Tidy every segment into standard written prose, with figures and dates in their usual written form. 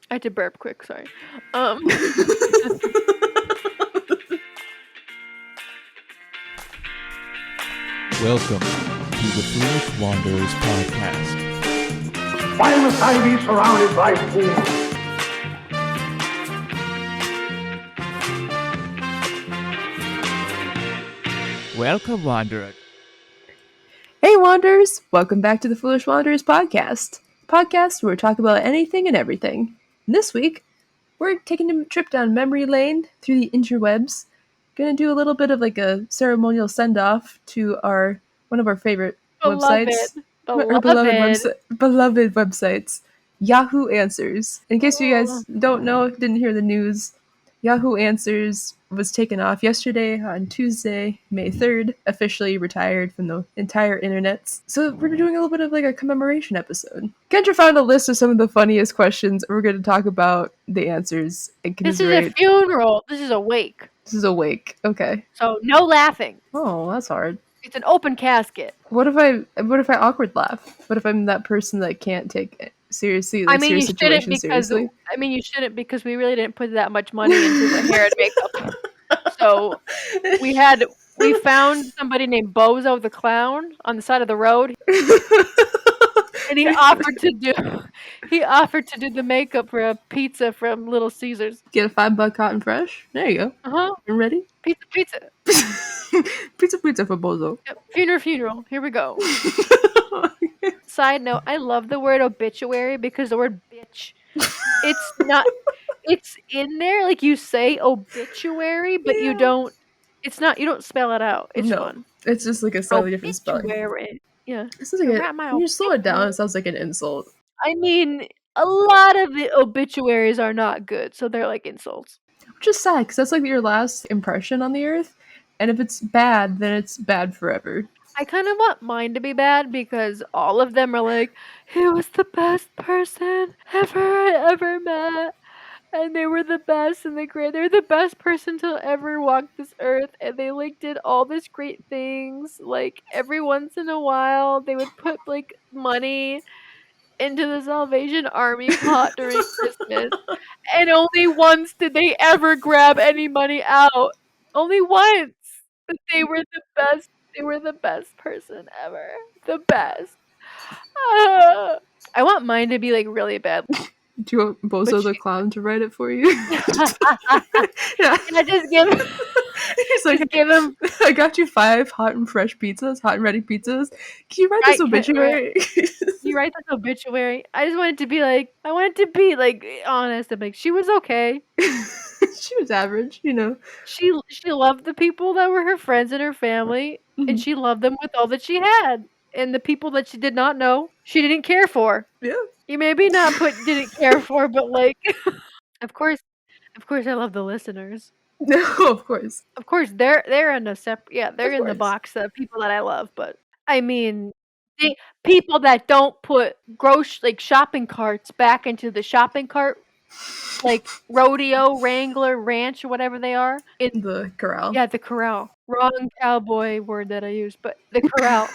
I had to burp quick, sorry. Um, Welcome to the Foolish Wanderers podcast. Why must I be surrounded by fools? Welcome, Wanderer. Hey Wanderers! Welcome back to the Foolish Wanderers podcast. Podcast where we talk about anything and everything. And this week, we're taking a trip down memory lane through the interwebs. Gonna do a little bit of like a ceremonial send-off to one of our favorite websites. Our beloved websites. Yahoo Answers. In case you guys don't know, didn't hear the news, Yahoo Answers was taken off yesterday on Tuesday, May 3rd, officially retired from the entire internet. So we're doing a little bit of like a commemoration episode. Kendra found a list of some of the funniest questions, and we're going to talk about the answers and this is commiserate. a funeral. This is a wake. This is a wake. Okay. So no laughing. Oh, that's hard. It's an open casket. What if I awkward laugh? What if I'm that person that can't take seriously? Like, you serious shouldn't situations because seriously? you shouldn't because we really didn't put that much money into the hair and makeup. So we found somebody named Bozo the Clown on the side of the road, and he offered to do the makeup for a pizza from Little Caesars. Get a $5 hot and fresh. There you go. You ready? Pizza. Pizza for Bozo. Yep. Funeral. Here we go. Side note: I love the word obituary because the word bitch. It's not. It's in there, like you say obituary, but you don't. It's not. You don't spell it out. It's fun. It's just like a slightly different spelling. Obituary. Yeah. This is like when you slow it down, it sounds like an insult. I mean, a lot of the obituaries are not good, so they're like insults. Which is sad, because that's like your last impression on the earth, and if it's bad, then it's bad forever. I kind of want mine to be bad because all of them are like, he was the best person I ever met. And they were the best and they're the best person to ever walk this earth, and they like did all this great things. Like every once in a while they would put like money into the Salvation Army pot during Christmas, and only once did they ever grab any money out. Only once. But they were the best. They were the best person ever. The best. I want mine to be like really bad. Do you want Bozo the Clown to write it for you? Yeah. Can I just give him? He's like, give him. I got you 5 hot and fresh pizzas, hot and ready pizzas. Can you write this obituary? You write this obituary. I just want it to be like, honest. I'm like, she was okay. She was average, you know. She loved the people that were her friends and her family, and she loved them with all that she had. And the people that she did not know, she didn't care for. Yeah. You maybe not put didn't care for, but like, of course, I love the listeners. No, of course. Of course, they're in a separate. Yeah, they're in the box of people that I love. But I mean, the people that don't put shopping carts back into the shopping cart, like Rodeo, Wrangler, Ranch, or whatever they are. In the corral. Yeah, the corral. Wrong cowboy word that I used, but the corral.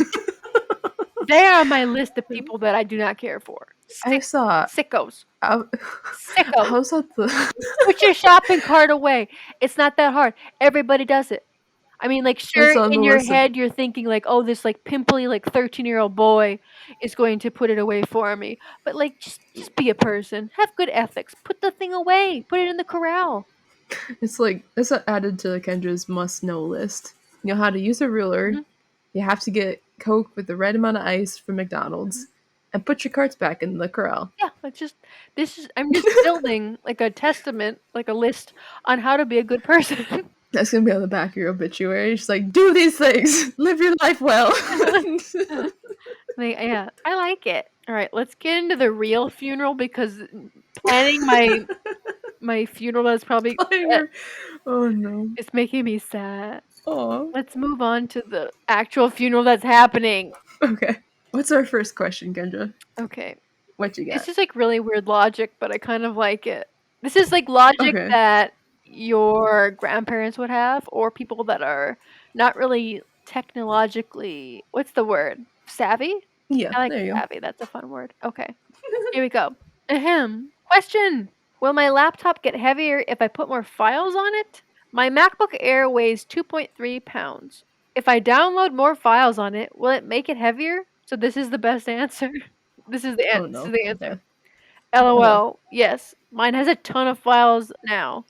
They are on my list of people that I do not care for. I saw sickos. Sickos. How's that Put your shopping cart away. It's not that hard. Everybody does it. I mean, like, sure, in your head, you're thinking, like, oh, this, like, pimply, like, 13-year-old boy is going to put it away for me. But, like, just be a person. Have good ethics. Put the thing away. Put it in the corral. It's like, that's added to Kendra's must-know list. You know how to use a ruler. Mm-hmm. You have to get Coke with the right amount of ice from McDonald's. And put your carts back in the corral. Yeah, I'm just building, like, a testament, like, a list on how to be a good person. That's gonna be on the back of your obituary. Just like, do these things, live your life well. Yeah, I like it. All right, let's get into the real funeral because planning my funeral is probably. Oh no, it's making me sad. Oh, let's move on to the actual funeral that's happening. Okay, what's our first question, Kendra? Okay, what you got? This is like really weird logic, but I kind of like it. This is like logic that your grandparents would have, or people that are not really technologically, what's the word? Savvy? Yeah, I like there you savvy. That's a fun word. Okay. Here we go. Question. Will my laptop get heavier if I put more files on it? My MacBook Air weighs 2.3 pounds. If I download more files on it, will it make it heavier? So this is the best answer. This is the Oh this is no. the answer. Okay. LOL. Yes, mine has a ton of files now.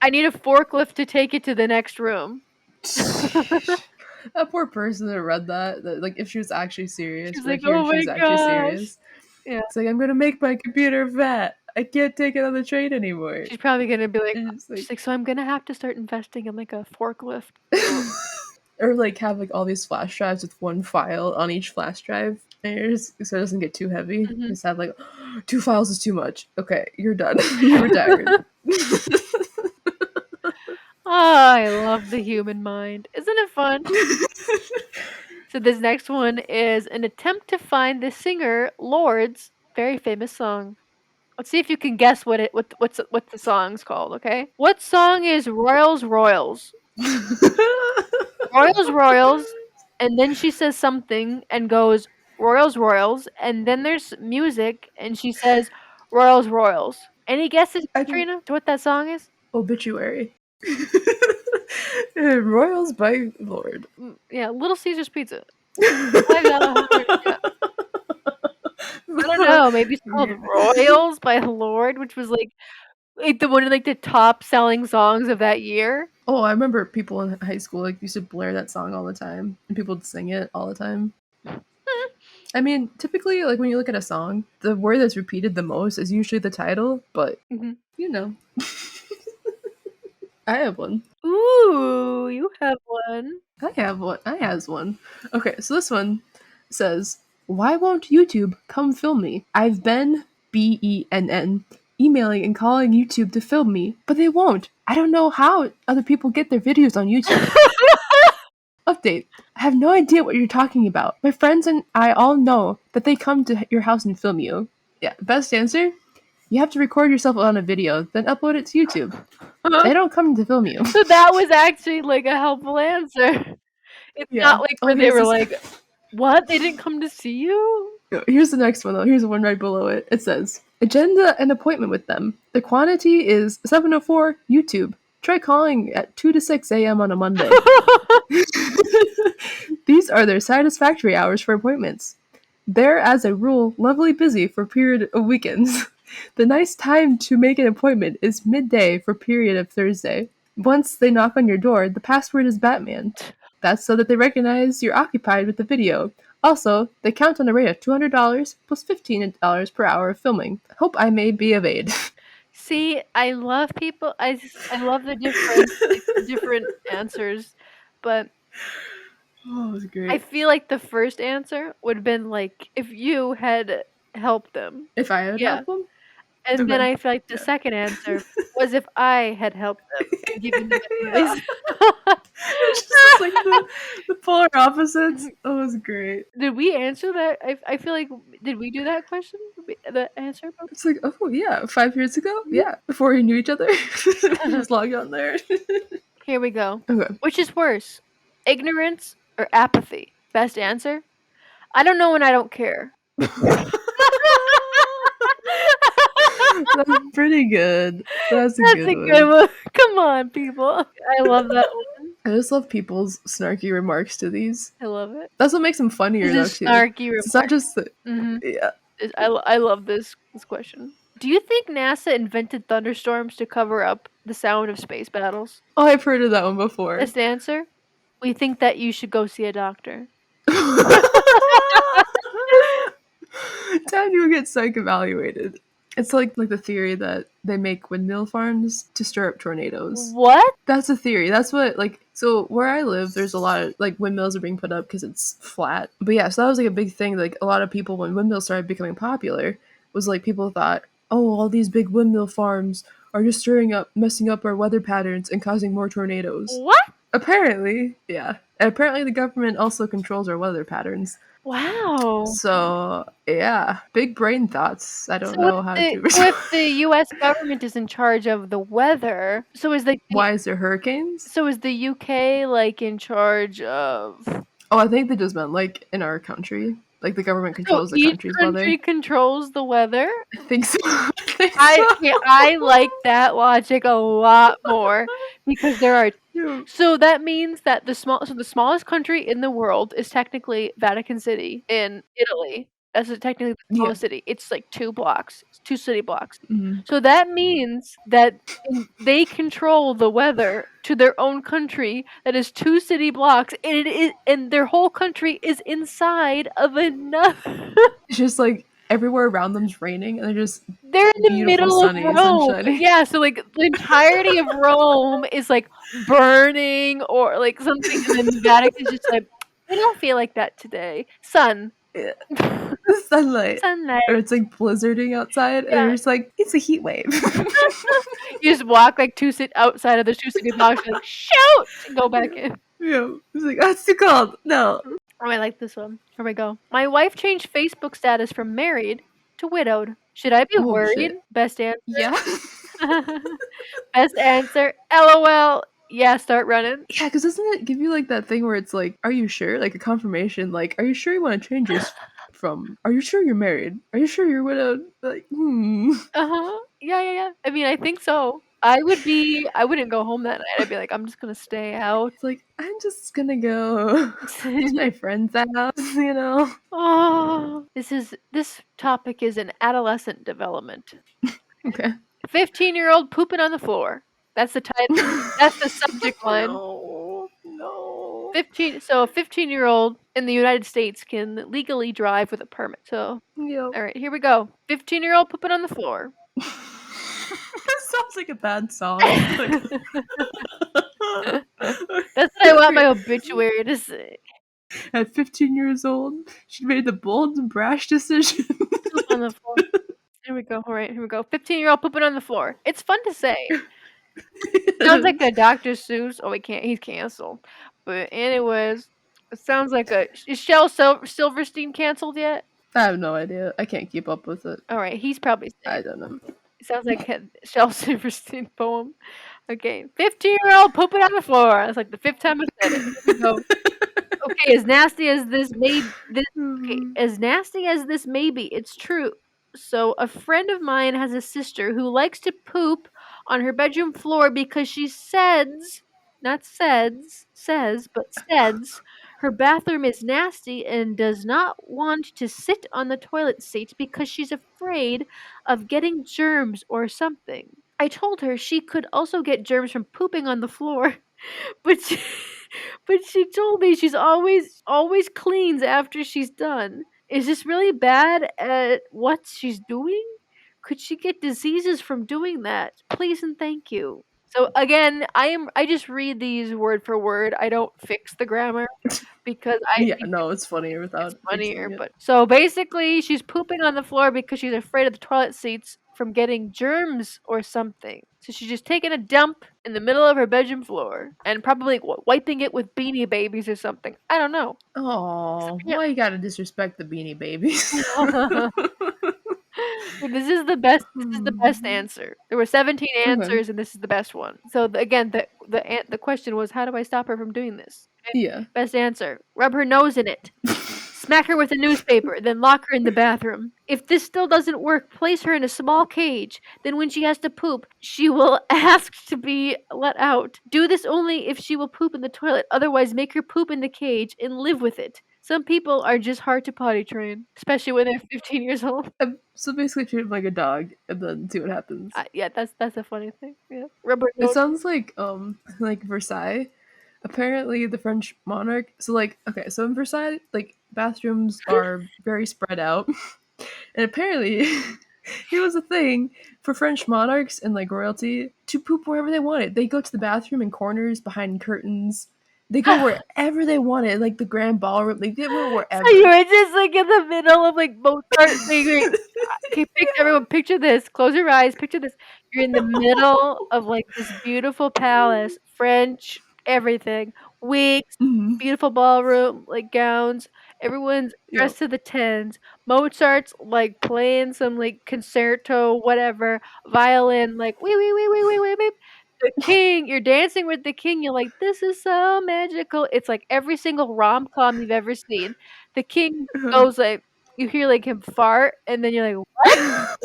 I need a forklift to take it to the next room. That poor person that read that, like, if she was actually serious, She's like, like, here "Oh she my was actually gosh." serious. Yeah. It's like, I'm gonna make my computer fat. I can't take it on the train anymore. She's probably gonna be like, And it's she's like, "So I'm gonna have to start investing in like a forklift." or like have like all these flash drives with one file on each flash drive, and you're just, so it doesn't get too heavy. Mhm. Just have like 2 files is too much. Okay, you're done. You're retired. Ah, I love the human mind. Isn't it fun? So this next one is an attempt to find the singer Lord's very famous song. Let's see if you can guess what the song's called, okay? What song is Royals Royals? Royals Royals, and then she says something and goes Royals Royals, and then there's music and she says Royals Royals. Any guesses, I don't. Katrina, to what that song is? Obituary. Royals by Lord. Yeah, Little Caesar's Pizza. $5 yeah. I don't know, maybe it's called Royals by Lorde, which was, like the one of, like, the top selling songs of that year. Oh, I remember people in high school like used to blare that song all the time, and people would sing it all the time. I mean, typically, like when you look at a song, the word that's repeated the most is usually the title, but Mhm. you know, I have one. Ooh, you have one. I have one. I has one. Okay, so this one says, "Why won't YouTube come film me? I've been BENN emailing and calling YouTube to film me, but they won't. I don't know how other people get their videos on YouTube." Update. I have no idea what you're talking about. My friends and I all know that they come to your house and film you. Yeah, best answer? You have to record yourself on a video, then upload it to YouTube. They don't come to film you. So that was actually, like, a helpful answer. It's Yeah. not like Oh, where they here's were this. like, "What? They didn't come to see you?" Here's the next one, though. Here's the one right below it. It says, agenda and appointment with them. The quantity is 7:04 YouTube. Try calling at 2 to 6 a.m. on a Monday. These are their satisfactory hours for appointments. They're, as a rule, lovely busy for period of weekends. The nice time to make an appointment is midday for period of Thursday. Once they knock on your door, the password is Batman. That's so that they recognize you're occupied with the video. Also, they count on a rate of $200 plus $15 per hour of filming. Hope I may be of aid. See, I love people I love the different answers, but Oh, it was I great. feel like the first answer would've been, like, if you had helped them. If I had Yeah, helped them? and then Okay. I feel like the Yeah. second answer was if I had helped them and given them Yeah. advice. It's just like the polar opposites. Oh, it was great. Did we answer that? I feel like did we do that question? The answer? It's like, oh yeah, 5 years ago? Mhm. Yeah. Before we knew each other. Just log on there. Here we go. Okay. Which is worse, ignorance or apathy? Best answer? I don't know and I don't care. That's pretty good. That's a That's good a good one. one. Come on, people. I love that one. I just love people's snarky remarks to these. I love it. That's what makes them funnier, though, This is too. snarky It's not remark. just the, Mhm. yeah. I love this question. Do you think NASA invented thunderstorms to cover up the sound of space battles? Oh, I've heard of that one before. Best answer? We think that you should go see a doctor. Time you get psych evaluated. It's like the theory that they make windmill farms to stir up tornadoes. What? That's a theory. That's what, like, so where I live, there's a lot of like windmills are being put up because it's flat. But yeah, so that was like a big thing. Like a lot of people, when windmills started becoming popular, was like people thought, oh, all these big windmill farms are just stirring up, messing up our weather patterns and causing more tornadoes. What? Apparently, yeah. And apparently, the government also controls our weather patterns. Wow. So yeah, big brain thoughts. I don't So know how to. if the US government is in charge of the weather, Why is there hurricanes? so is the UK like in charge of Oh, I think they just meant like in our country, Like the government So controls the each country's country weather. controls the weather? I think so. I like that logic a lot more because there are Yeah. so that means that the smallest country in the world is technically Vatican City in Italy. That's technically the Yeah. smallest city. It's like 2 blocks, 2 city blocks. Mhm. So that means that they control the weather to their own country that is 2 city blocks, and their whole country is inside of another. It's just like everywhere around them's raining, and they're just They're in the beautiful, middle of sunny, Rome. sunshiny. Yeah, so, like, the entirety of Rome is, like, burning or, like, something, and then the Vatican's just like, "We don't feel like that today. Sun." Yeah. Sunlight. Sunlight. Or it's like blizzarding outside, and Yeah. you're just like, it's a heat wave. You just walk, like, 2 outside of the 2 city blocks, you're like, "Shoot!" and go back in. Yeah. It's like, oh, it's too cold. No. Oh, I like this one. Here we go. My wife changed Facebook status from married to widowed. Should I be Oh, worried? shit. Best answer. Yeah. Best answer. LOL. Yeah, start running. Yeah, because doesn't it give you like that thing where it's like, are you sure? Like a confirmation, like, are you sure you want to change yours from, are you sure you're married? Are you sure you're widowed? Like, Uh-huh. Yeah. I mean, I think so. I wouldn't go home that night. I'd be like, I'm just gonna stay out. It's like, I'm just gonna go to my friend's house, you know? Oh, this topic is an adolescent development. Okay. 15-year-old pooping on the floor. That's the type. That's the subject line. No. 15. So a 15-year-old in the United States can legally drive with a permit. So, Yep. all right, here we go. 15-year-old pooping on the floor. This sounds like a bad song. Like, That's what I want my obituary to say. at 15 years old, she made the bold and brash decision. Poop on the floor. Here we go. All right, here we go. 15-year-old pooping on the floor. It's fun to say. Sounds like a Dr. Seuss. Oh, he's canceled. But anyways, it sounds like a. Is Silverstein canceled yet? I have no idea. I can't keep up with it. All right, he's probably I safe. don't know. It sounds like a Shel Silverstein poem. Okay, 15-year-old pooping on the floor. That's like the 5th time I said it. Here we go. Okay, as nasty as this may be, it's true. So a friend of mine has a sister who likes to poop on her bedroom floor because she says, not says, but says her bathroom is nasty and does not want to sit on the toilet seat because she's afraid of getting germs or something. I told her she could also get germs from pooping on the floor, but but she told me she's always cleans after she's done. Is this really bad at what she's doing? Could she get diseases from doing that? Please and thank you. So again, I just read these word for word. I don't fix the grammar because I Yeah, think no, it's funnier it's without funnier. fixing it. But so basically, she's pooping on the floor because she's afraid of the toilet seats from getting germs or something. So she's just taking a dump in the middle of her bedroom floor and probably wiping it with Beanie Babies or something. I don't know. Oh, Yeah. why you gotta disrespect the Beanie Babies? This is the best. This is the best answer. There were 17 Okay. answers, and this is the best one. So again, the question was, how do I stop her from doing this? Okay. Yeah. Best answer: rub her nose in it. Smack her with a newspaper, then lock her in the bathroom. If this still doesn't work, place her in a small cage. Then when she has to poop, she will ask to be let out. Do this only if she will poop in the toilet. Otherwise, make her poop in the cage and live with it. Some people are just hard to potty train, especially when they're 15 years old. So basically treat him like a dog and then see what happens. Yeah, that's a funny thing. Yeah, rubber It nose. sounds like Versailles. Apparently the French monarch, so like, okay, so in Versailles, like, bathrooms are very spread out. And apparently it was a thing for French monarchs and like royalty to poop wherever they wanted. They go to the bathroom in corners, behind curtains. They go wherever they wanted, like the grand ballroom. Like, they were wherever. So you were just like in the middle of like Mozart singing. Okay, everyone, picture this. Close your eyes. Picture this. You're in the middle of like this beautiful palace, French, everything, wigs, Mhm. beautiful ballroom, like gowns. Everyone's Yep. dressed to the tens. Mozart's like playing some like concerto, whatever, violin, like wee wee wee wee wee wee wee. The king, you're dancing with the king. You're like, this is so magical. It's like every single rom com you've ever seen. the king goes like, you hear like him fart, and then you're like, what?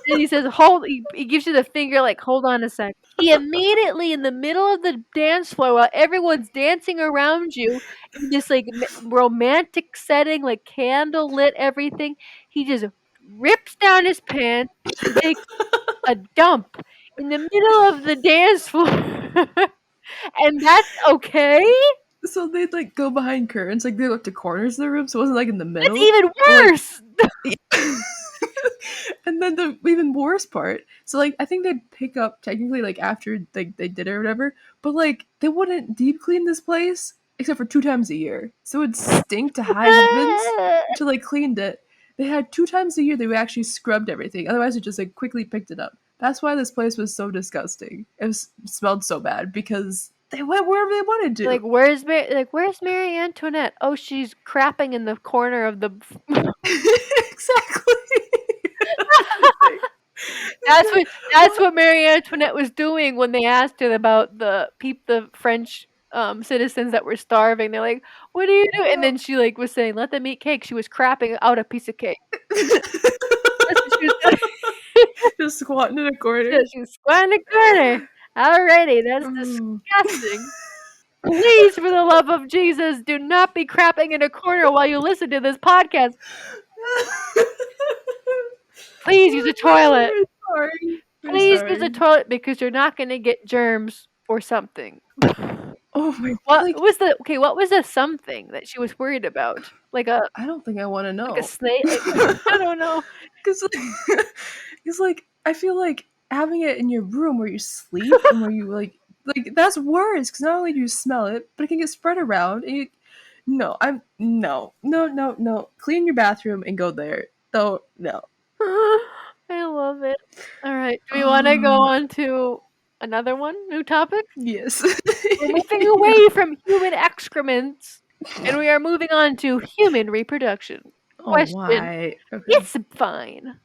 And he says, hold. He gives you the finger, like, hold on a sec. He immediately, in the middle of the dance floor, while everyone's dancing around you in this like romantic setting, like candle lit everything, he just rips down his pants and takes a dump in the middle of the dance floor. And that's okay? So they'd like go behind curtains, like they looked to corners of the room, so it wasn't like in the That's middle. even Like, worse. and then the even worse part, so like I think they'd pick up technically like after like they did it or whatever, but like they wouldn't deep clean this place except for 2 times a year. So it would stink to high heavens until they cleaned it. They had 2 times a year they actually scrubbed everything. Otherwise it just like quickly picked it up. That's why this place was so disgusting. It smelled so bad because they went wherever they wanted to. Like, where's Mary Antoinette? Oh, she's crapping in the corner of the. Exactly. That's what Mary Antoinette was doing when they asked her about the French citizens that were starving. They're like, "What do you do?" And then she like was saying, "Let them eat cake." She was crapping out a piece of cake. That's what she was doing. Just squatting in a corner. Yeah, she was squatting in the corner. Alrighty, that's Oh. disgusting. Please, for the love of Jesus, do not be crapping in a corner while you listen to this podcast. Please use a toilet. I'm sorry. I'm Please use a sorry. toilet because you're not gonna get germs or something. Oh my, What like, was what was the something that she was worried about? I don't think I want to Like a know. snake? Like, I don't know. Because it's like I feel like having it in your room where you sleep and where you like that's worse because not only do you smell it, but it can get spread around. And no, no. Clean your bathroom and go there. No, no. I love it. Alright, do we wanna go on to another one? New topic? Yes. We're moving Yeah. away from human excrements, and we are moving on to human reproduction. Oh, Question. why? Okay. It's fine.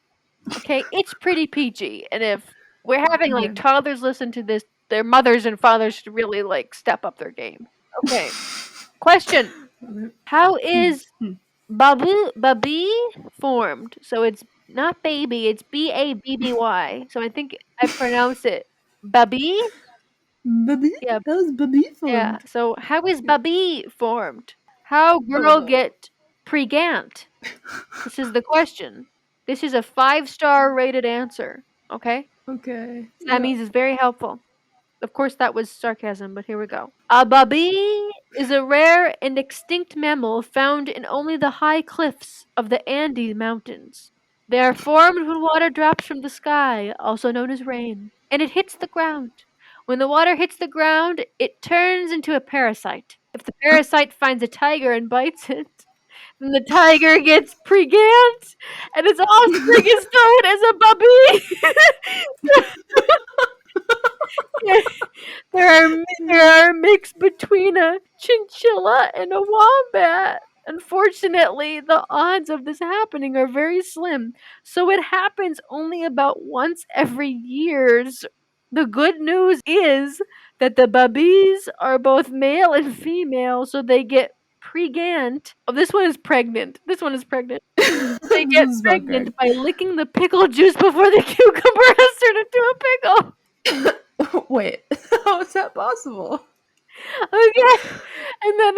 Okay, it's pretty PG, and if we're having, like, Okay. toddlers listen to this, their mothers and fathers should really, like, step up their game. Okay. Question. How is Hmm. baby formed? So it's not baby, it's Babby. So I think I pronounce it baby? Baby? Yeah, How was baby yeah. formed? So how is baby formed? How Oh girl no. get pregant? This is the question. This is a 5-star rated answer, okay? Okay. That Yeah. means it's very helpful. Of course, that was sarcasm, but here we go. A babi is a rare and extinct mammal found in only the high cliffs of the Andes Mountains. They are formed when water drops from the sky, also known as rain, and it hits the ground. When the water hits the ground, it turns into a parasite. If the parasite finds a tiger and bites it, then the tiger gets pregant, and its offspring is known as a babi. There are a mix between a chinchilla and a wombat. Unfortunately, the odds of this happening are very slim, so it happens only about once every years. The good news is that the babies are both male and female, so they get pregant. Oh, this one is pregnant. This one is pregnant. They This get is spelled pregnant correct. by licking the pickle juice before the cucumber has turned into a pickle. Wait, how is that possible? Okay, and then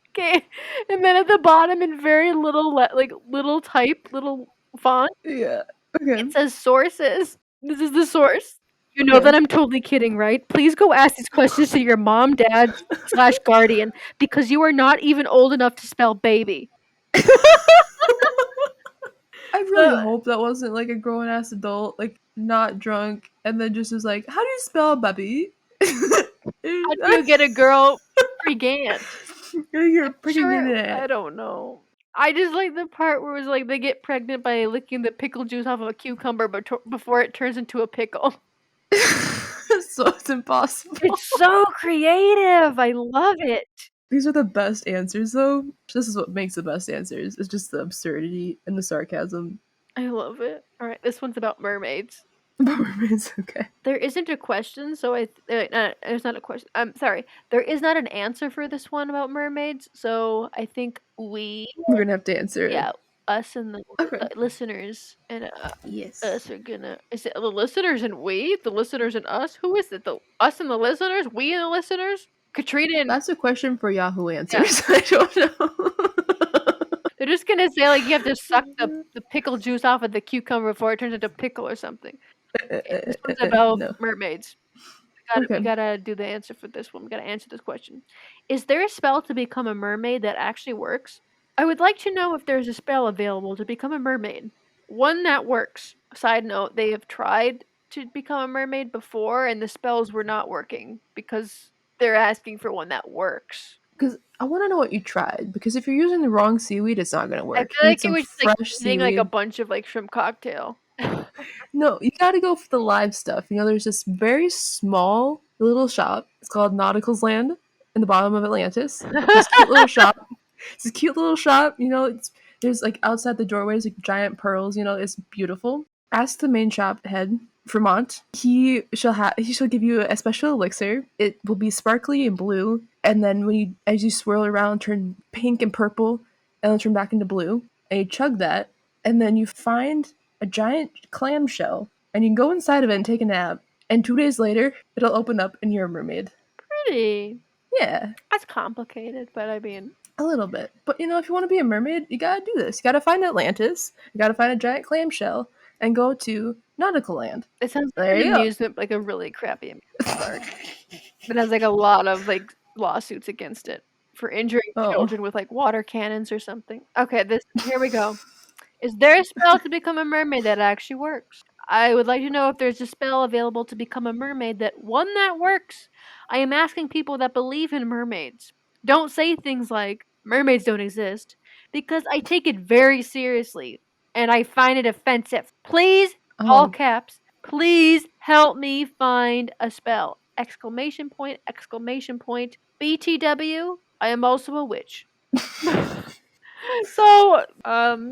okay, and then at the bottom in very little like little type, little font, Yeah. Okay. it says sources. This is the source. You know Okay. that I'm totally kidding, right? Please go ask these questions to your mom, dad slash guardian because you are not even old enough to spell baby. I really So, hope that wasn't like a grown ass adult, like not drunk, and then just was like, "How do you spell baby?" how do you get a girl pregant? You're pretty good Sure, at I don't know. I just like the part where it was like they get pregnant by licking the pickle juice off of a cucumber before it turns into a pickle. it. So it's impossible. It's so creative. I love it. These are the best answers, though. This is what makes the best answers. It's just the absurdity and the sarcasm. I love it. All right, this one's about mermaids. About mermaids, okay. There isn't a question, so there's not a question. I'm sorry. There is not an answer for this one about mermaids, so I think We're gonna have to answer it. yeah, us and the Okay. listeners and Yes. us are gonna. Is it the listeners and we? The listeners and us? Who is it? The us and the listeners? We and the listeners? Katrina and That's a question for Yahoo Answers. I don't know. they're just gonna say like you have to suck the pickle juice off of the cucumber before it turns into pickle or something. Okay, this one's about No. mermaids. We Okay. gotta do the answer for this one. We gotta answer this question. Is there a spell to become a mermaid that actually works? I would like to know if there's a spell available to become a mermaid. One that works. Side note, they have tried to become a mermaid before and the spells were not working because they're asking for one that works. Because I want to know what you tried. Because if you're using the wrong seaweed, it's not gonna I work. feel You like need it some was just like fresh eating like a seaweed. bunch of like shrimp cocktail. No, you gotta go for the live stuff. You know, there's this very small little shop. It's called Nautical's Land in the bottom of Atlantis. This cute little shop. It's a cute little shop. You know, there's like outside the doorways like giant pearls. You know, it's beautiful. Ask the main shop head, Vermont. He shall give you a special elixir. It will be sparkly and blue, and then as you swirl around, turn pink and purple, and then turn back into blue. And you chug that, and then you find a giant clamshell, and you can go inside of it and take a nap. And 2 days later, it'll open up and you're a mermaid. Pretty. Yeah, That's complicated, but I mean, a little bit. But you know, if you want to be a mermaid, you gotta do this. You gotta find Atlantis. You gotta find a giant clamshell and go to Nautical Land. it sounds like There an you go. amusement, like a really crappy amusement park that has like a lot of like lawsuits against it for injuring Oh, children with like water cannons or something. Okay, this here we go. Is there a spell to become a mermaid that actually works? I would like to know if there's a spell available to become a mermaid that works. I am asking people that believe in mermaids. Don't say things like mermaids don't exist because I take it very seriously and I find it offensive. Please, all oh. caps, please help me find a spell. Exclamation point, exclamation point. BTW, I am also a witch. So,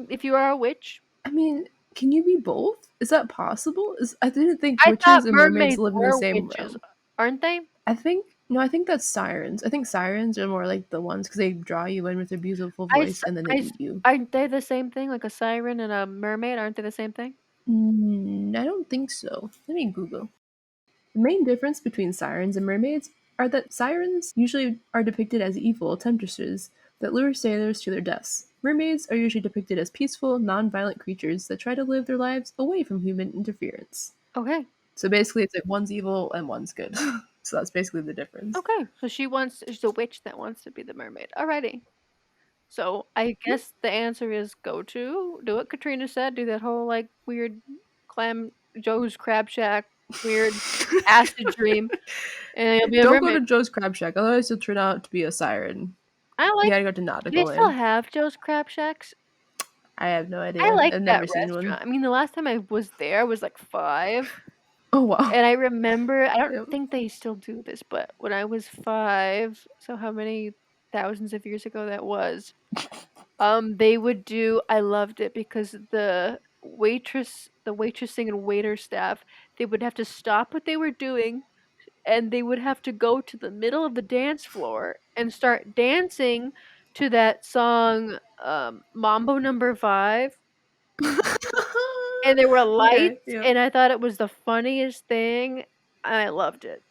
if you are a witch, I mean, can you be both? Is that possible? I didn't think I thought witches and mermaids mermaids live in the were same witches, realm. aren't they? I think no, I think that's sirens. I think sirens are more like the ones because they draw you in with their beautiful I s voice and then they I s eat you. aren't they the same thing? Like a siren and a mermaid, aren't they the same thing? I don't think so. Let me Google. The main difference between sirens and mermaids are that sirens usually are depicted as evil temptresses that lure sailors to their deaths. Mermaids are usually depicted as peaceful, non-violent creatures that try to live their lives away from human interference. Okay, So basically, it's like one's evil and one's good. So that's basically the difference. okay. So she's a witch that wants to be the mermaid. Alrighty. So I guess the answer is do what Katrina said, do that whole like weird clam Joe's Crab Shack weird acid dream, and you'll be a Don't go to mermaid. Joe's Crab Shack, otherwise you'll turn out to be a siren. I You like gotta go to do they Nautical still Land. have Joe's Crab Shacks? I have no I idea. like I've that never seen one. restaurant. I mean, the last time I was there, I was, like, 5, Oh wow. and I remember I don't Yep. think they still do this, but when I was 5, so how many thousands of years ago that was, they would do I loved it because the waitressing and waiter staff, they would have to stop what they were doing, and they would have to go to the middle of the dance floor and start dancing to that song, Mambo Number 5. And there were Okay. lights, Yep. and I thought it was the funniest thing, and I loved it.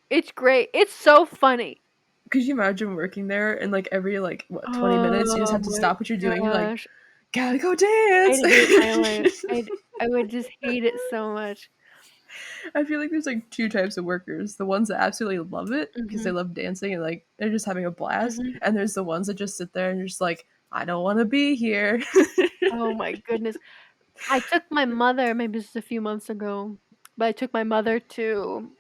It's great. It's so funny. Could you imagine working there and like every like what 20 minutes you just Oh have to my stop what you're doing? You're like, gosh. gotta go I'd dance. hate my life. I would just hate it so much. I feel like there's like two types of workers: the ones that absolutely love it because they Mhm, love dancing and like they're just having a blast, mhm. and there's the ones that just sit there and you're just like, I don't want to be here. Oh my goodness. I took my mother, maybe this is a few months ago, but I took my mother to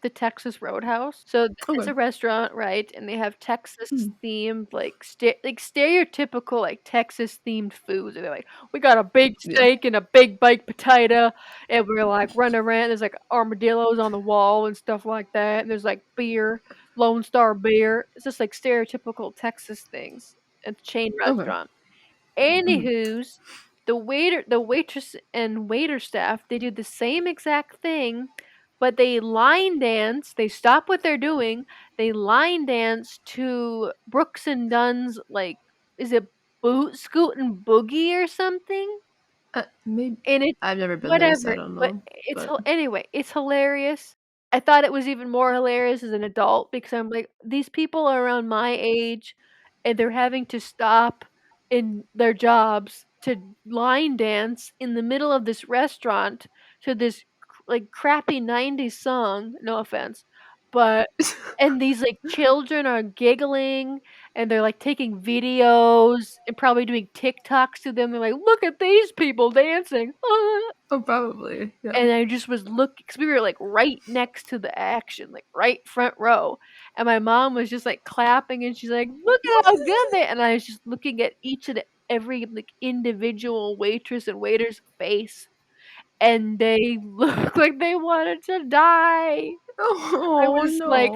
the Texas Roadhouse. So it's Okay. a restaurant, right? And they have Texas Hmm. themed, like stereotypical, like Texas themed foods. And they're like, we got a big Yeah. steak and a big baked potato, and we're like running around. There's like armadillos on the wall and stuff like that. And there's like beer, Lone Star beer. It's just like stereotypical Texas things. It's a chain Okay. restaurant. Mhm. Anywho's, The waitress and waiter staff, they do the same exact thing, but they line dance. They stop what they're doing. They line dance to Brooks and Dunn's, like, is it Boot Scoot and Boogie or something? Maybe And it's I've never been there, so I whatever, don't but know. it's But anyway, it's hilarious. I thought it was even more hilarious as an adult because I'm like, these people are around my age and they're having to stop in their jobs to line dance in the middle of this restaurant to this like crappy 90s song, no offense. But and these like children are giggling and they're like taking videos and probably doing TikToks to them. They're like, "Look at these people dancing." oh, probably, yeah. And I just was looking because we were like right next to the action, like right front row. And my mom was just like clapping and she's like, "Look at how good they," and I was just looking at each and every like individual waitress and waiter's face. And they looked like they wanted to die. I Oh was no. like,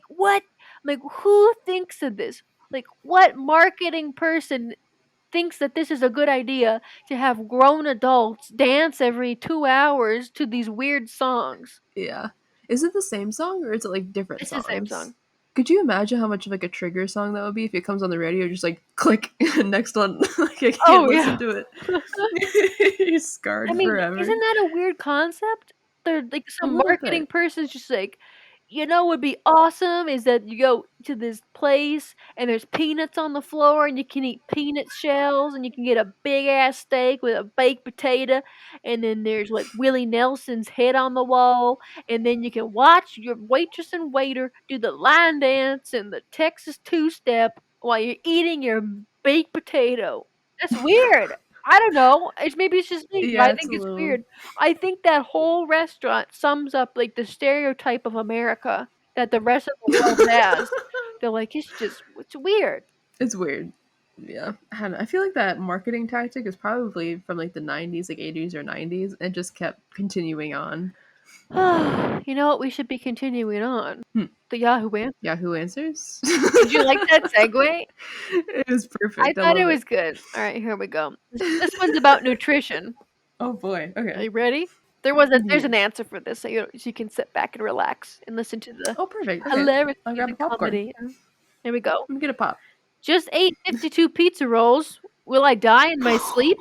what? Like, who thinks of this? Like, what marketing person thinks that this is a good idea to have grown adults dance every 2 hours to these weird songs? Yeah. Is it the same song or is it like different It's the same songs? song. Could you imagine how much of like a trigger song that would be if it comes on the radio, just like click next one? Like I can't Oh, listen yeah. to it. You're I scarred mean, forever. isn't that a weird concept? They're like A some little marketing bit. person's just like, you know, would be awesome is that you go to this place and there's peanuts on the floor and you can eat peanut shells and you can get a big ass steak with a baked potato and then there's like Willie Nelson's head on the wall and then you can watch your waitress and waiter do the line dance and the Texas two-step while you're eating your baked potato. That's weird. I don't know. Maybe it's just me, but I Yeah, it's think a it's little. weird. I think that whole restaurant sums up like the stereotype of America that the rest of the world has. They're like, it's weird. It's weird. Yeah, I don't know. I feel like that marketing tactic is probably from like the 90s, like 80s or 90s, and just kept continuing on. You know what? We should be continuing on. Hmm. The Yahoo Answers. Yahoo Answers? Did you like that segue? It was I perfect. I thought it love was it. good. All right, here we go. This one's about nutrition. Oh boy. Are Okay. you ready? There's an Yes. answer for this, so you can sit back and relax and listen to the Oh, perfect. Okay. hilarity, I'll grab the a popcorn. comedy. Here we go. Let me get a pop. Just ate 52 pizza rolls. Will I die in my sleep?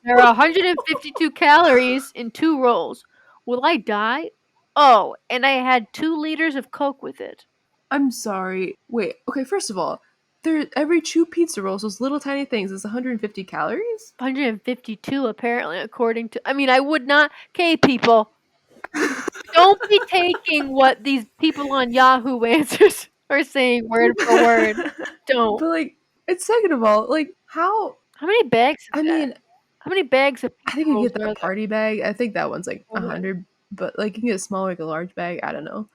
There are 152 calories in 2 rolls. Will I die? Oh, and I had 2 liters of Coke with it. I'm sorry. Wait. Okay. First of all, there every two pizza rolls, those little tiny things, is 150 calories. 152 apparently according to I mean, I would not Okay, people, don't be taking what these people on Yahoo Answers are saying word for word. Don't. But like, it's second of all, like how? How many bags is I that? mean, How many bags of I pizza think you rolls get are that there? party bag. I think that one's like Okay. 100, but like you can get a small, like a large bag. I don't know.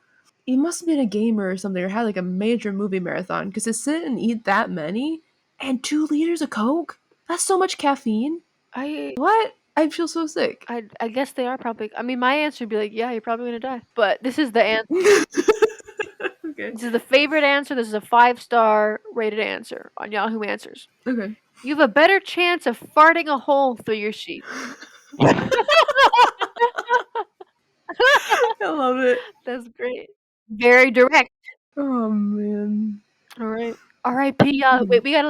He must have been a gamer or something, or had like a major movie marathon because to sit and eat that many and 2 liters of Coke. That's so much caffeine. I What? I feel so sick. I guess they are probably I mean, my answer would be like, "Yeah, you're probably gonna die." But this is the answer. Okay. This is the favorite answer. This is a 5-star rated answer on Yahoo Answers. Okay. You have a better chance of farting a hole through your sheets. I love it. That's great. Very direct. Oh man. Alright. R.I.P. Yahoo. Hmm. Wait, we gotta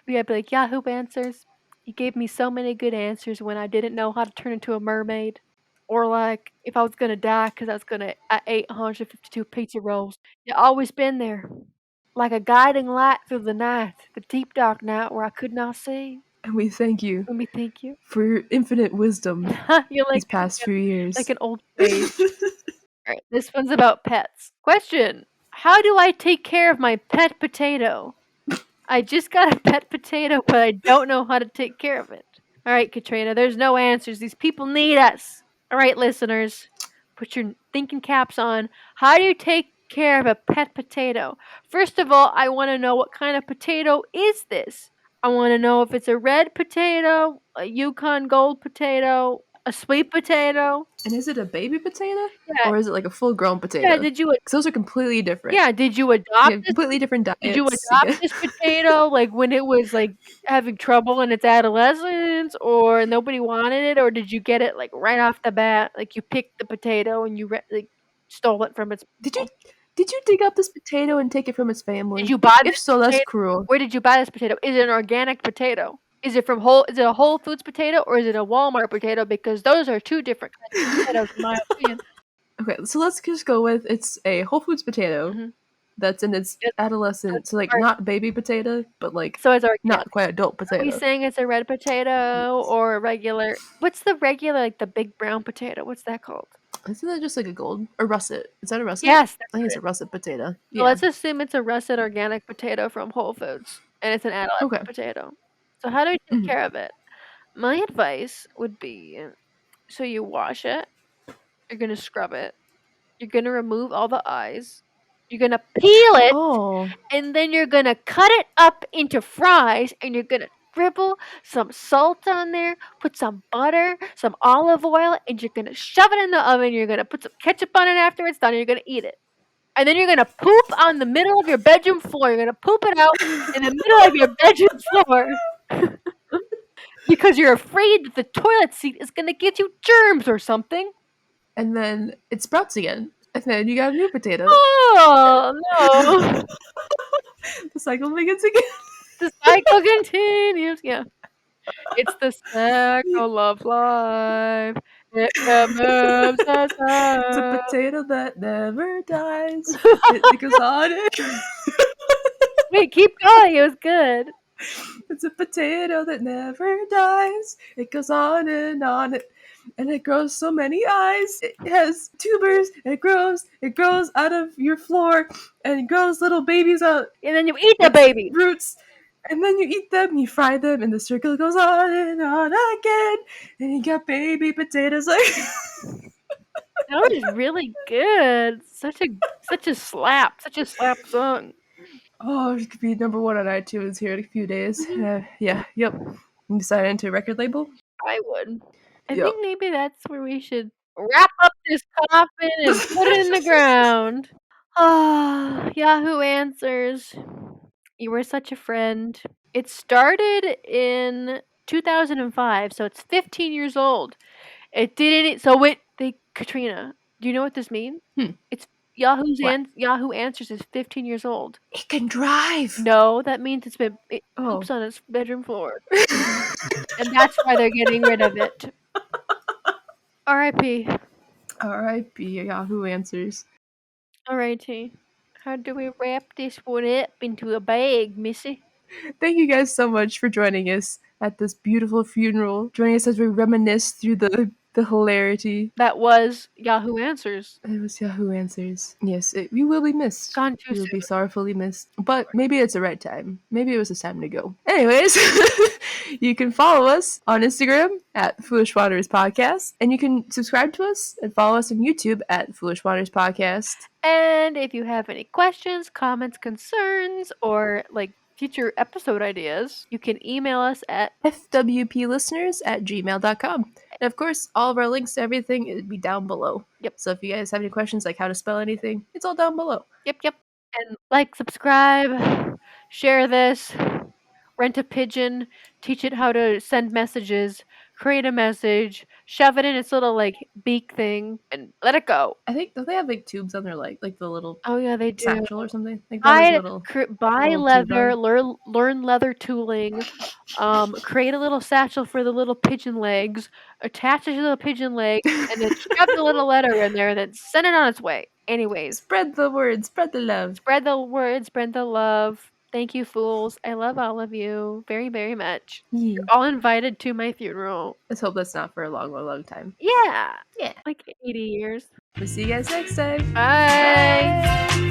be like, Yahoo Answers. You gave me so many good answers when I didn't know how to turn into a mermaid. Or like, if I was gonna die because I ate 152 pizza rolls. You always been there. Like a guiding light through the night, the deep dark night where I could not see. And we thank you Let me thank you. for your infinite wisdom You're these past few like years. an old sage. Alright, this one's about pets. Question. How do I take care of my pet potato? I just got a pet potato, but I don't know how to take care of it. Alright, Katrina, there's no answers. These people need us. Alright, listeners, put your thinking caps on. How do you take care of a pet potato? First of all, I want to know what kind of potato is this? I want to know if it's a red potato, a Yukon Gold potato, a sweet potato. And is it a baby potato? Yeah. Or is it like a full-grown potato? Yeah, did you? Because those are completely different. Yeah, did you They adopt have this? completely different diets. Did you adopt this potato like when it was like having trouble in its adolescence, or nobody wanted it, or did you get it like right off the bat? Like you picked the potato and you like stole it from its. Did you dig up this potato and take it from its family? Did you buy If this so, that's potato? cruel. Where did you buy this potato? Is it an organic potato? Is it from Whole? Is it a Whole Foods potato or is it a Walmart potato? Because those are two different kinds of potatoes, in my opinion. Okay, so let's just go with it's a Whole Foods potato that's in its adolescent, so like not baby potato, but like So it's organic. not quite adult Are we potato. saying it's a red potato or a regular? What's the regular, like the big brown potato? What's that called? Isn't that just like a gold or russet? Is that a russet? Yes, I think it's a russet potato. so Yeah. let's assume it's a russet organic potato from Whole Foods, and it's an adolescent potato. So how do we take care of it? My advice would be, so you wash it, you're gonna scrub it, you're gonna remove all the eyes, you're gonna peel it, and then you're gonna cut it up into fries, and you're gonna sprinkle some salt on there, put some butter, some olive oil, and you're gonna shove it in the oven. You're gonna put some ketchup on it after it's done, and you're gonna eat it. And then you're gonna poop on the middle of your bedroom floor. You're gonna poop it out in the middle of your bedroom floor. Because you're afraid that the toilet seat is gonna get you germs or something. And then it sprouts again. And then you got a new potato. Oh, no. The cycle begins again. The cycle continues. Yeah. It's the circle of life. It moves us on. It's a potato that never dies. It goes on. Wait, keep going. It was good. It's a potato that never dies. It goes on, and it grows so many eyes. It has tubers. It grows out of your floor, and it grows little babies out. And then you eat the baby. Roots. And then you eat them, you fry them, and the circle goes on and on again. And you got baby potatoes like. That was really good. Such a slap song. Oh, it could be number one on iTunes here in a few days. Yep. You sign into a record label? I would. I think maybe that's where we should wrap up this coffin and put it in the ground. Ah, Yahoo Answers. You were such a friend. It started in 2005, so it's 15 years old. It didn't. Katrina, do you know what this means? It's Yahoo Answers is 15 years old. It can drive. No, that means it poops on its bedroom floor. And that's why they're getting rid of it. R.I.P. R.I.P. Yahoo Answers. Alrighty. How do we wrap this one up into a bag, Missy? Thank you guys so much for joining us at this beautiful funeral. Joining us as we reminisce through the hilarity. That was Yahoo Answers. It was Yahoo Answers. Yes, we will be missed. Gone too We will soon. be sorrowfully missed. But maybe it's the right time. Maybe it was the time to go. Anyways, you can follow us on Instagram at Foolish Wanderers Podcast. And you can subscribe to us and follow us on YouTube at Foolish Wanderers Podcast. And if you have any questions, comments, concerns, or like future episode ideas, you can email us at fwplisteners@gmail.com. And of course, all of our links to everything will be down below. Yep. So if you guys have any questions like how to spell anything, it's all down below. Yep. And like, subscribe, share this, rent a pigeon, teach it how to send messages, create a message, shove it in its little like beak thing, and let it go. I think don't they have like tubes on their like the little they do. satchel or something? Like Buy little leather, learn leather tooling, create a little satchel for the little pigeon legs, attach it to the pigeon leg, and then shove the little letter in there, and then send it on its way. Anyways, spread the word, spread the love. Spread the word, spread the love. Thank you, fools. I love all of you very, very much. Yeah. You're all invited to my funeral. Let's hope that's not for a long, long, long time. Yeah. Like 80 years. We'll see you guys next time. Bye.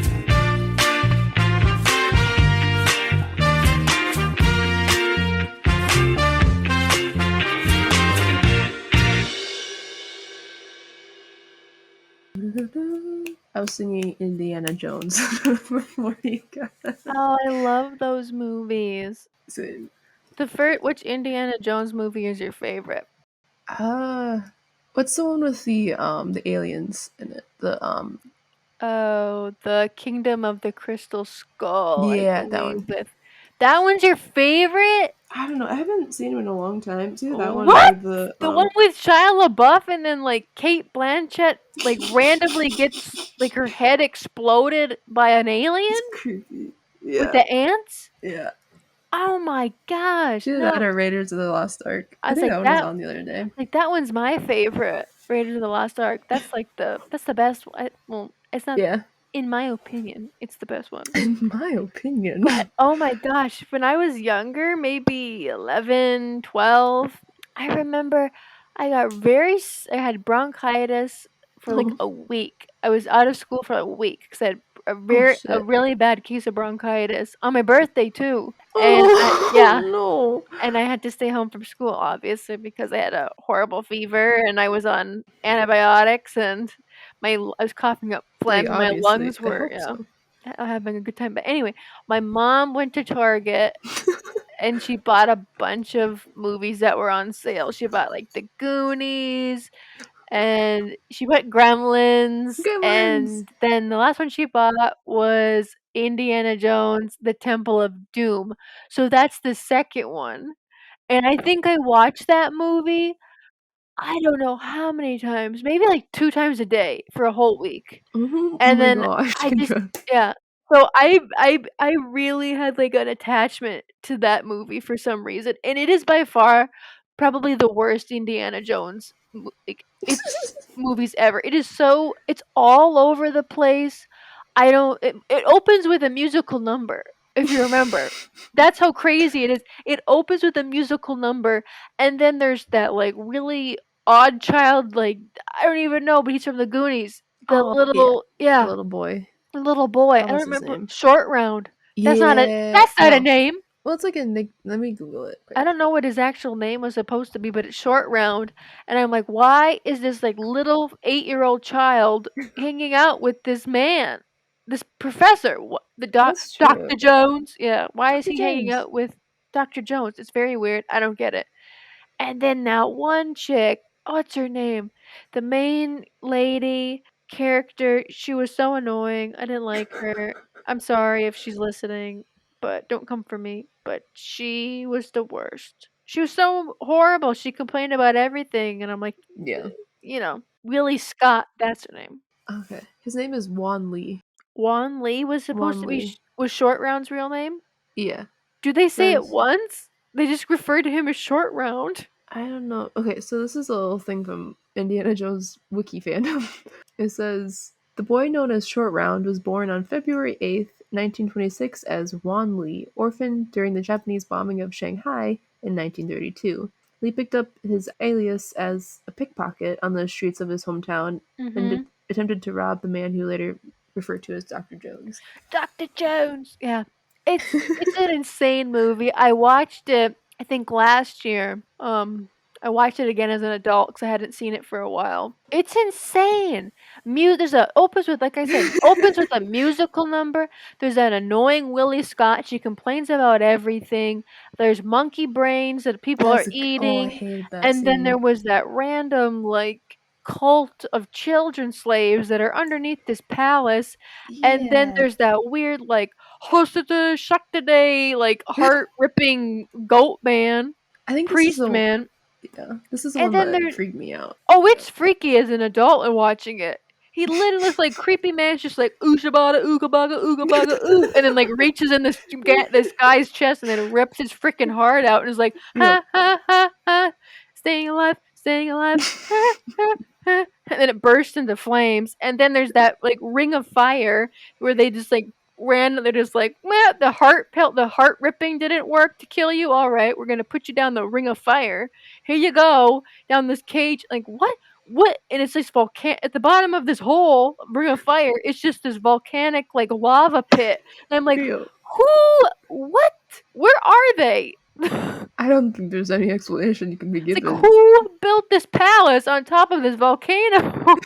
I was singing Indiana Jones before you got that. Oh, I love those movies. Same. Which Indiana Jones movie is your favorite? What's the one with the aliens in it? Oh, the Kingdom of the Crystal Skull, I Yeah, that believe. one. That one's your favorite? I don't know. I haven't seen him in a long time. It's either that one or What? the The one with Shia LaBeouf and then like Kate Blanchett like randomly gets like her head exploded by an alien It's creepy. with Yeah, the ants? yeah. Oh my gosh, It's either no. that or Raiders of the Lost Ark. I I was think like that one was that on the other day. like that one's my favorite. Raiders of the Lost Ark. That's the best one. Well, it's not Yeah. in my opinion, it's the best one. In my opinion. But oh my gosh, when I was younger, maybe 11, 12, I remember I had bronchitis for like Oh, a week. I was out of school for a week because I had oh a shit. really bad case of bronchitis on my birthday too. And Oh no. and I had to stay home from school obviously because I had a horrible fever and I was on antibiotics and I was coughing up Like, phlegm. My obviously. lungs I were hope so. having a good time. But anyway, my mom went to Target and she bought a bunch of movies that were on sale. She bought like The Goonies and she bought Gremlins, Gremlins. and then the last one she bought was Indiana Jones: The Temple of Doom. So that's the second one. And I think I watched that movie, I don't know how many times, maybe like 2 times a day for a whole week. Oh And my then gosh, I just Kendra. yeah. So I really had, like, an attachment to that movie for some reason, and it is by far probably the worst Indiana Jones movies ever. It's all over the place. I don't it opens with a musical number, if you remember. That's how crazy it is. It opens with a musical number, and then there's that, like, really odd child, like, I don't even know, but he's from the Goonies. The Oh, yeah. little The yeah. little boy. A little boy. I What don't was his remember. name? Short Round. Yeah. That's not a No. name. Well, it's like a nick. Let me Google it I quick. don't know what his actual name was supposed to be, but it's Short Round. And I'm like, why is this like little 8-year-old child hanging out with this man? This professor, That's Dr. true. Jones? Yeah, why is Dr. he hanging Jones. out with Dr. Jones? It's very weird. I don't get it. And then that one chick, what's her name? The main lady character, she was so annoying. I didn't like her. I'm sorry if she's listening, but don't come for me. But she was the worst. She was so horrible. She complained about everything, and I'm like, Yeah. Willie Scott, that's her name. Okay. His name is Wan Lee. Juan Lee was supposed Wan to be Lee. was Short Round's real name. Yeah. Do they say it Says once? They just refer to him as Short Round. I don't know. Okay, so this is a little thing from Indiana Jones wiki fandom. It says the boy known as Short Round was born on February 8th, 1926 as Wan Li, orphaned during the Japanese bombing of Shanghai in 1932. Lee picked up his alias as a pickpocket on the streets of his hometown and Mhm. attempted to rob the man who later referred to as Dr. Jones. Dr. Jones. Yeah. It's an insane movie. I watched it I think last year. I watched it again as an adult cuz I hadn't seen it for a while. It's insane. There's a opens with like I said, opens with a musical number. There's that annoying Willie Scott. She complains about everything. There's monkey brains that people are I eating. hated that And then there scene. was that random like cult of children slaves that are underneath this palace, and then Yeah. there's that weird, like, "Hostada Shaktaday," like, heart-ripping goat man, I think this is priest the man, yeah, this is the and one then that there freaked me out. oh, it's freaky as an adult and watching it. He literally looks like creepy man's just like, "Ooshabada, ooga baga, ooga baga, ooh," and then, like, reaches in this guy's chest and then rips his freaking heart out and is like, Yep. "Ha, ha, ha, ha, staying alive, ha, ha, ha," and then it bursts into flames, and then there's that, like, ring of fire where they just, like, they're just like, "Meh, the heart ripping didn't work to kill you? Alright, we're gonna put you down the ring of fire. Here you go, down this cage." Like, what? What? And it's this at the bottom of this hole, ring of fire, it's just this volcanic, like, lava pit, and I'm like, Ew. "Who? What? Where are they?" I don't think there's any explanation you can be It's like, given. who built this palace on top of this volcano?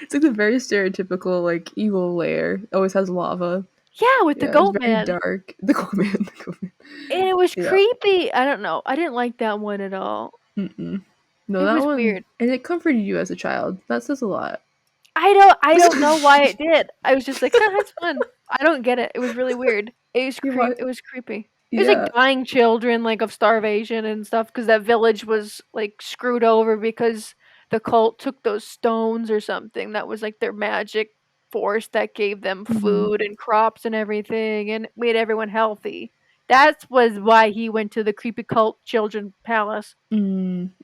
It's like the very stereotypical like evil lair. Always has lava. Yeah, with the Yeah, it's goat very man. dark. The cool man. The cool man. And it was Yeah. creepy. I don't know. I didn't like that one at all. Mm-mm. No, It that was one, weird. and it comforted you as a child. That says a lot. I don't know why it did. I was just like, "Huh, it's fun." I don't get it. It was really weird. You what? It was creepy. It was like Yeah. dying children, like, of starvation and stuff, because that village was, like, screwed over because the cult took those stones or something that was, like, their magic force that gave them Mm-hmm. food and crops and everything and made everyone healthy. That was why he went to the creepy cult children palace.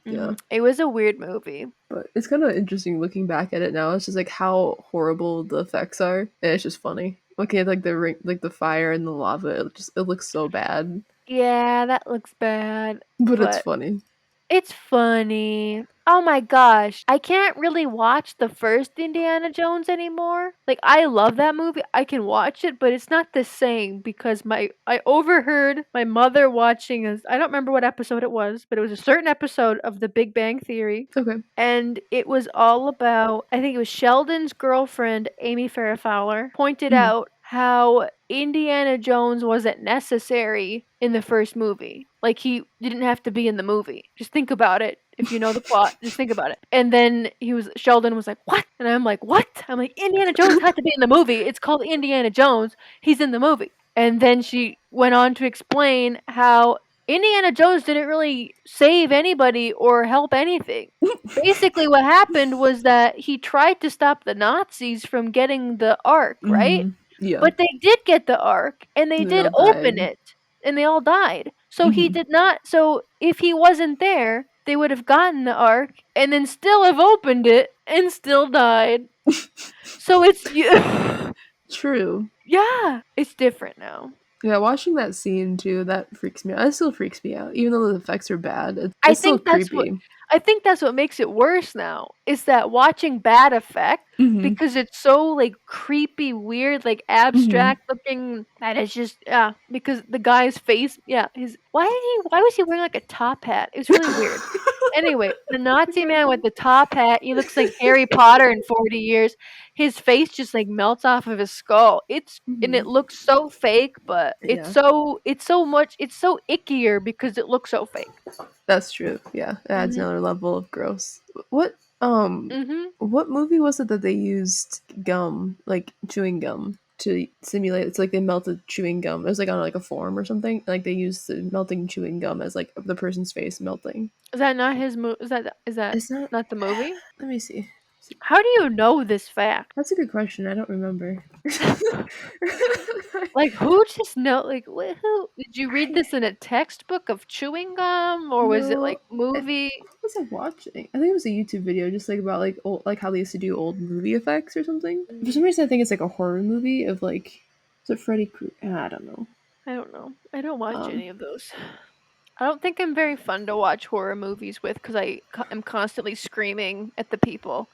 Yeah. It was a weird movie. But it's kind of interesting looking back at it now. It's just like how horrible the effects are, and it's just funny. Okay, like the like the fire and the lava, it looks so bad, Yeah, that looks bad, but it's but funny. it's funny. Oh my gosh. I can't really watch the first Indiana Jones anymore. Like, I love that movie. I can watch it, but it's not the same because I overheard my mother watching I don't remember what episode it was, but it was a certain episode of The Big Bang Theory. Okay. And it was all about, I think it was Sheldon's girlfriend, Amy Farrah Fowler, pointed Mhm. out how Indiana Jones wasn't necessary in the first movie. Like, he didn't have to be in the movie. Just think about it. If you know the plot, just think about it. And then Sheldon was like, "What?" And I'm like, "What?" I'm like, "Indiana Jones had to be in the movie. It's called Indiana Jones. He's in the movie." And then she went on to explain how Indiana Jones didn't really save anybody or help anything. Basically, what happened was that he tried to stop the Nazis from getting the Ark, right? Yeah. But they did get the Ark, and they And they did all open died. it, and they all died. So he Mhm. did not. So if he wasn't there, they would have gotten the Ark, and then still have opened it, and still died. So it's True. yeah, it's different now. Yeah, watching that scene too, that freaks me out. It still freaks me out, even though the effects are bad. I It's still think that's what creepy. I think that's what makes it worse now, is that watching bad effect Mhm. because it's so, like, creepy, weird, like, Mhm. abstract looking that it's just yeah, because the guy's face yeah, his why was he wearing, like, a top hat? It was really weird. Anyway, the Nazi man with the top hat, he looks like Harry Potter in 40 years. His face just, like, melts off of his skull. It Mhm. looks so fake, but Yeah, it's so ickier because it looks so fake. that's true. Yeah, it adds Mhm. another level of gross. What Mhm. what movie was it that they used gum, like chewing gum, to simulate? It's like they melted chewing gum. It was like on like a form or something. Like they used the melting chewing gum as like the person's face melting. Is that not his is that Is that? not the movie? Let me see. How do you know this fact? That's a good question. I don't remember. Like, who just know like, who did you read this in a textbook of chewing gum, or was it, like, No, movie? what was I watching? I think it was a YouTube video, just like about like old, like how they used to do old movie effects or something. For some reason, I think it's like a horror movie of like, is it Freddy Krueger? I don't know. I don't know. I don't watch Um, any of those. I don't think I'm very fun to watch horror movies with because am constantly screaming at the people.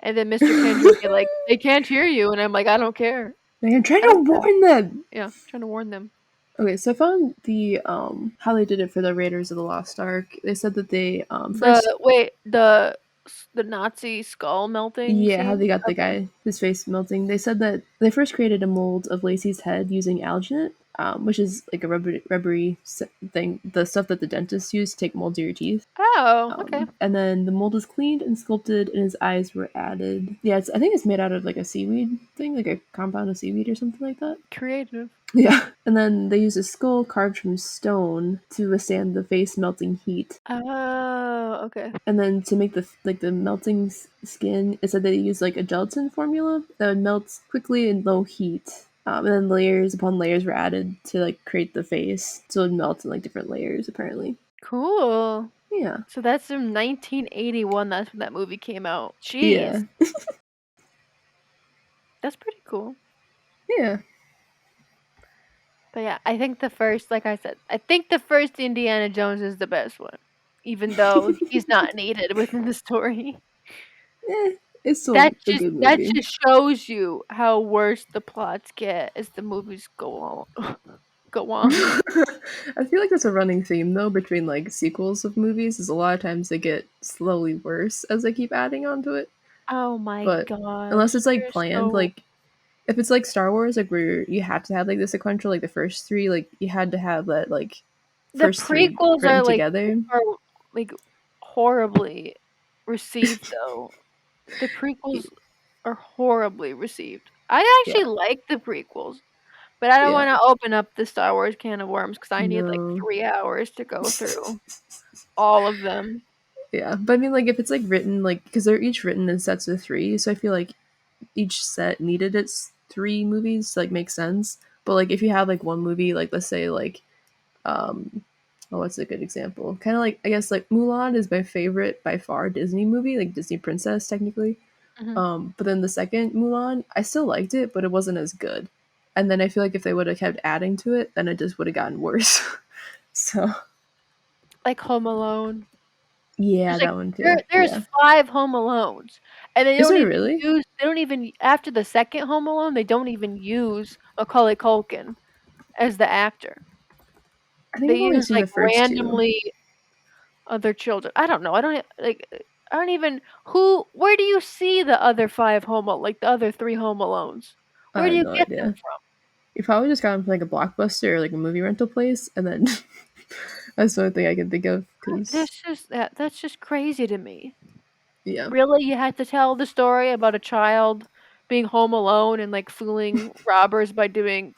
And then Mr. Kendra would be like, "They can't hear you," and I'm like, "I don't care. like, I'm trying I to don't care." warn them. Yeah, trying to warn them. Okay, so I found the how they did it for the Raiders of the Lost Ark. They said that they first, The Nazi skull melting yeah, how they scene? got the Okay. guy his face melting. They said that they first created a mold of Lacey's head using alginate, which is like a rubbery thing, the stuff that the dentists use to take molds of your teeth. Oh, okay. And then the mold was cleaned and sculpted, and his eyes were added. Yeah, I think it's made out of like a seaweed thing, like a compound of seaweed or something like that. Creative. Yeah. And then they used a skull carved from stone to withstand the face melting heat. Oh, okay. And then to make the melting skin, it said they used like a gelatin formula that would melt quickly in low heat. And then layers upon layers were added to like create the face, so it would melt in like different layers. Apparently, Cool. yeah, So that's from 1981. That's when that movie came out. yeah, Jeez. That's pretty cool. yeah. But yeah, I think like I said, I think the first Indiana Jones is the best one. Even though he's not needed within the story. It's still a good That movie. just shows you how worse the plots get as the movies go on. Go on. I feel like that's a running theme though between like sequels of movies. Is a lot of times they get slowly worse as they keep adding onto it. Oh my But unless gosh. it's like You're planned, so like if it's like Star Wars, like where you have to have like the sequential, like the first three, like you had to have that like the first three prequels written together. are like horribly received, though. The prequels are horribly received. I Yeah. actually like the prequels, but I don't Yeah. wanna open up the Star Wars can of worms because I need, like, No. 3 hours to go through all of them. Yeah, but I mean, like, if it's like written, like, because they're each written in sets of three, so I feel like each set needed its three movies to like make sense. But like, if you have like one movie, like let's say like, oh, what's a good example? Kind of like I guess like Mulan is my favorite by far Disney movie, like Disney princess technically. Mhm. But then the second Mulan, I still liked it, but it wasn't as good. And then I feel like if they would have kept adding to it, then it just would have gotten worse. So Like Home Alone. yeah, There's, like that one too. there's Yeah, 5 Home Alones, and is there really? they don't even after the second Home Alone, they don't even use Macaulay Culkin as the actor. I think They I've only use, seen like, the first two. randomly other children. I don't know, I don't e like, I don't even where do you see the other 5 like, the other 3 Home Alones? I Where do have you no get them idea. from? You probably just got them from like a Blockbuster or like a movie rental place, and then that's the only thing I can think of. Cause That's just crazy to me. yeah, Really? You had to tell the story about a child being home alone and, like, fooling robbers by doing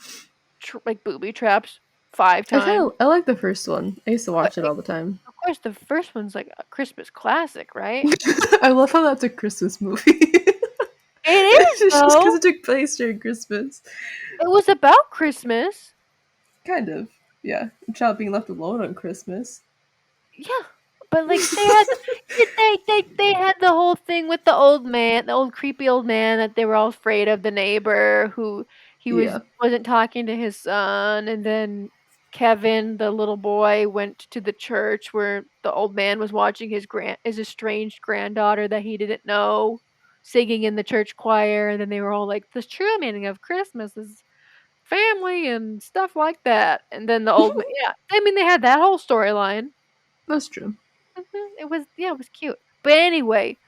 like, booby traps 5 times? I like the first one. I used to watch it Like, all the time. of course, the first one's, like, a Christmas classic, right? I love how that's a Christmas movie. It is, It's just because though! it took place during Christmas. It was about Christmas. Kind of. Yeah. A child being left alone on Christmas. Yeah, but, like, they had the whole thing with the old man, the old creepy old man that they were all afraid of, the neighbor who Yeah. wasn't talking to his son, and then Kevin, the little boy, went to the church where the old man was watching his estranged granddaughter that he didn't know singing in the church choir, and then they were all like, "The true meaning of Christmas is family," and stuff like that, and then the old ma yeah, I mean, they had that whole storyline. That's true. It was yeah, it was cute. But anyway,